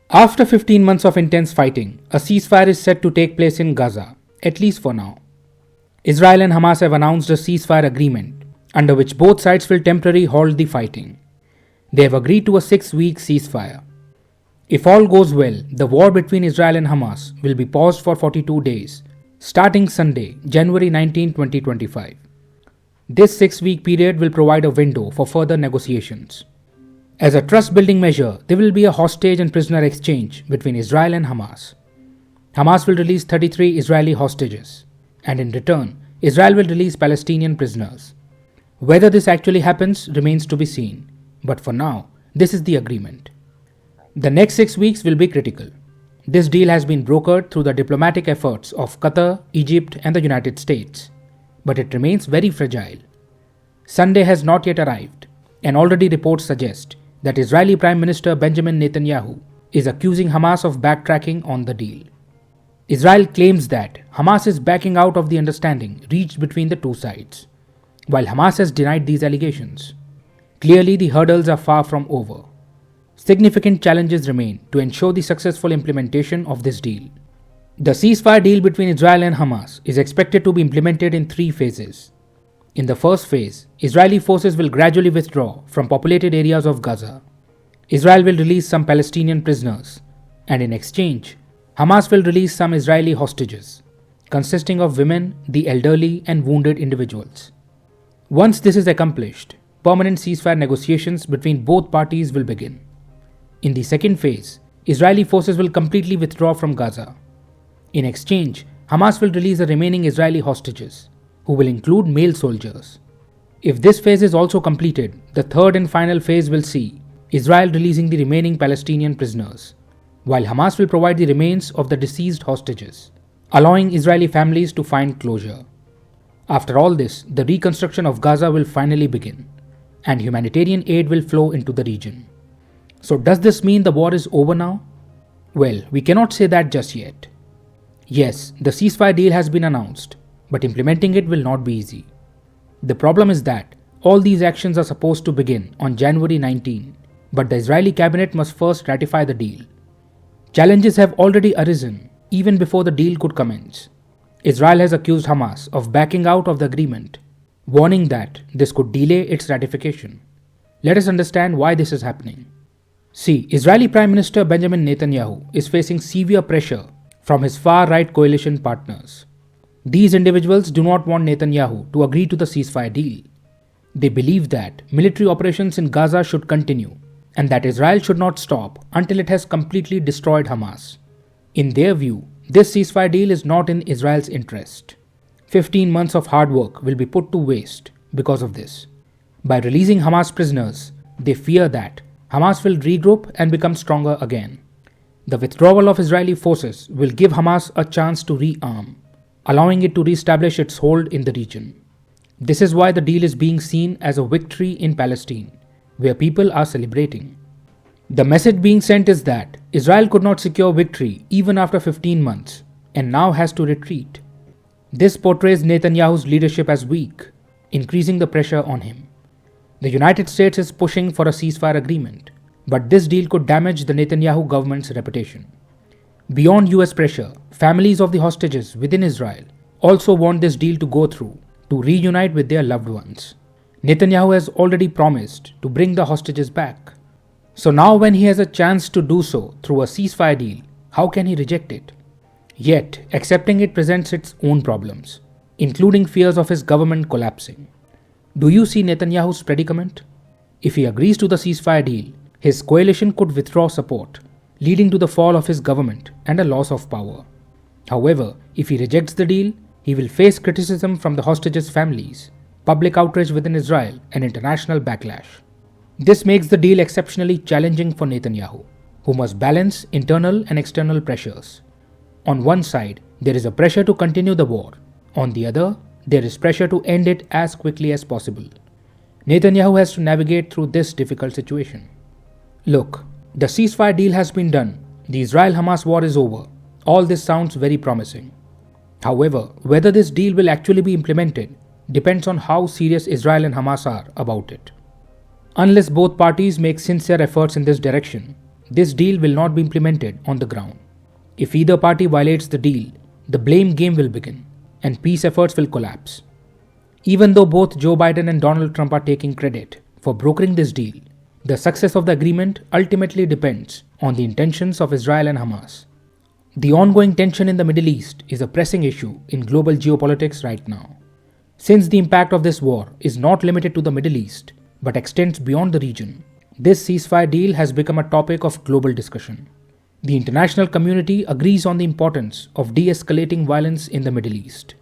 After 15 months of intense fighting, a ceasefire is set to take place in Gaza, at least for now. Israel and Hamas have announced a ceasefire agreement, under which both sides will temporarily halt the fighting. They have agreed to a 6-week ceasefire. If all goes well, the war between Israel and Hamas will be paused for 42 days, starting Sunday, January 19, 2025. This 6-week period will provide a window for further negotiations. As a trust-building measure, there will be a hostage and prisoner exchange between Israel and Hamas. Hamas will release 33 Israeli hostages, and in return, Israel will release Palestinian prisoners. Whether this actually happens remains to be seen, but for now, this is the agreement. The next 6 weeks will be critical. This deal has been brokered through the diplomatic efforts of Qatar, Egypt, and the United States, but it remains very fragile. Sunday has not yet arrived, and already reports suggest that Israeli Prime Minister Benjamin Netanyahu is accusing Hamas of backtracking on the deal. Israel claims that Hamas is backing out of the understanding reached between the two sides, while Hamas has denied these allegations. Clearly, the hurdles are far from over. Significant challenges remain to ensure the successful implementation of this deal. The ceasefire deal between Israel and Hamas is expected to be implemented in 3 phases. In the first phase, Israeli forces will gradually withdraw from populated areas of Gaza. Israel will release some Palestinian prisoners, and in exchange, Hamas will release some Israeli hostages, consisting of women, the elderly, and wounded individuals. Once this is accomplished, permanent ceasefire negotiations between both parties will begin. In the second phase, Israeli forces will completely withdraw from Gaza. In exchange, Hamas will release the remaining Israeli hostages, who will include male soldiers. If this phase is also completed, the third and final phase will see Israel releasing the remaining Palestinian prisoners, while Hamas will provide the remains of the deceased hostages, allowing Israeli families to find closure. After all this, the reconstruction of Gaza will finally begin, and humanitarian aid will flow into the region. So does this mean the war is over now? Well, we cannot say that just yet. Yes, the ceasefire deal has been announced, but implementing it will not be easy. The problem is that all these actions are supposed to begin on January 19, but the Israeli cabinet must first ratify the deal. Challenges have already arisen even before the deal could commence. Israel has accused Hamas of backing out of the agreement, warning that this could delay its ratification. Let us understand why this is happening. See, Israeli Prime Minister Benjamin Netanyahu is facing severe pressure from his far-right coalition partners. These individuals do not want Netanyahu to agree to the ceasefire deal. They believe that military operations in Gaza should continue and that Israel should not stop until it has completely destroyed Hamas. In their view, this ceasefire deal is not in Israel's interest. 15 months of hard work will be put to waste because of this. By releasing Hamas prisoners, they fear that Hamas will regroup and become stronger again. The withdrawal of Israeli forces will give Hamas a chance to rearm, allowing it to reestablish its hold in the region. This is why the deal is being seen as a victory in Palestine, where people are celebrating. The message being sent is that Israel could not secure victory even after 15 months and now has to retreat. This portrays Netanyahu's leadership as weak, increasing the pressure on him. The United States is pushing for a ceasefire agreement, but this deal could damage the Netanyahu government's reputation. Beyond US pressure, families of the hostages within Israel also want this deal to go through to reunite with their loved ones. Netanyahu has already promised to bring the hostages back. So now when he has a chance to do so through a ceasefire deal, how can he reject it? Yet, accepting it presents its own problems, including fears of his government collapsing. Do you see Netanyahu's predicament? If he agrees to the ceasefire deal, his coalition could withdraw support, leading to the fall of his government and a loss of power. However, if he rejects the deal, he will face criticism from the hostages' families, public outrage within Israel, and international backlash. This makes the deal exceptionally challenging for Netanyahu, who must balance internal and external pressures. On one side, there is a pressure to continue the war. On the other, there is pressure to end it as quickly as possible. Netanyahu has to navigate through this difficult situation. Look, the ceasefire deal has been done. The Israel-Hamas war is over. All this sounds very promising. However, whether this deal will actually be implemented depends on how serious Israel and Hamas are about it. Unless both parties make sincere efforts in this direction, this deal will not be implemented on the ground. If either party violates the deal, the blame game will begin and peace efforts will collapse. Even though both Joe Biden and Donald Trump are taking credit for brokering this deal, the success of the agreement ultimately depends on the intentions of Israel and Hamas. The ongoing tension in the Middle East is a pressing issue in global geopolitics right now. Since the impact of this war is not limited to the Middle East but extends beyond the region, this ceasefire deal has become a topic of global discussion. The international community agrees on the importance of de-escalating violence in the Middle East.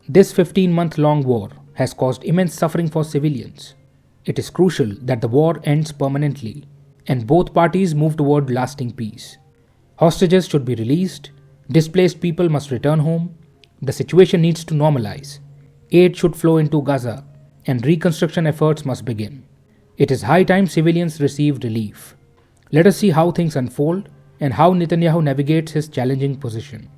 This 15-month-long war has caused immense suffering for civilians. It is crucial that the war ends permanently and both parties move toward lasting peace. Hostages should be released, displaced people must return home, the situation needs to normalize, aid should flow into Gaza, and reconstruction efforts must begin. It is high time civilians receive relief. Let us see how things unfold and how Netanyahu navigates his challenging position.